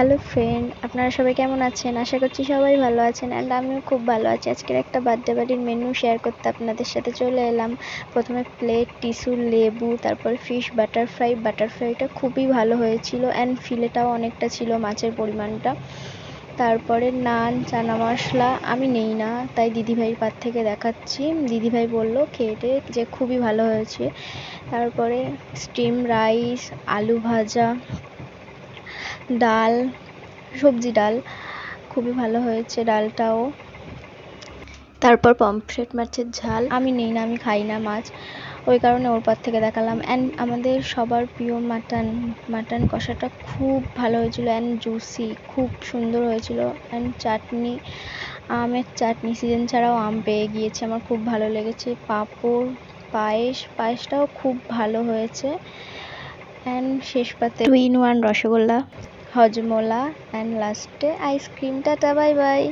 Hello friend, আপনারা সবাই কেমন আছেন? আশা করছি সবাই ভালো আছেন অ্যান্ড আমিও খুব ভালো আছি। আজকের একটা বার্থডে বাড়ির মেনু শেয়ার করতে আপনাদের সাথে চলে এলাম। প্রথমে প্লেট, টিস্যু, লেবু, তারপরে ফিশ বাটারফ্রাইটা খুবই ভালো হয়েছিল অ্যান্ড ফিলেটাও অনেকটা ছিল, মাছের পরিমাণটা। তারপরে নান, চানা মশলা আমি নেই না, তাই দিদিভাইয়ের পাত থেকে দেখাচ্ছি। দিদিভাই বললো খেয়ে যে খুবই ভালো হয়েছে। তারপরে স্টিম রাইস, আলু ভাজা, ডাল, সবজি ডাল খুবই ভালো হয়েছে ডালটাও। তারপর পমফ্রেট মাছের ঝাল আমি নেই না, আমি খাই না মাছ, ওই কারণে ওর পর থেকে দেখালাম। অ্যান্ড আমাদের সবার প্রিয় মাটন কষাটা খুব ভালো হয়েছিল অ্যান্ড জুসি, খুব সুন্দর হয়েছিল। অ্যান্ড চাটনি, আমের চাটনি, সিজন ছাড়াও আম পেয়ে গিয়েছে, আমার খুব ভালো লেগেছে। পাঁপড়, পায়েসটাও খুব ভালো হয়েছে। অ্যান্ড শেষ পাতে 2 in 1 রসগোল্লা, হজমোলা অ্যান্ড লাস্টে আইসক্রিম। Tata, bye bye.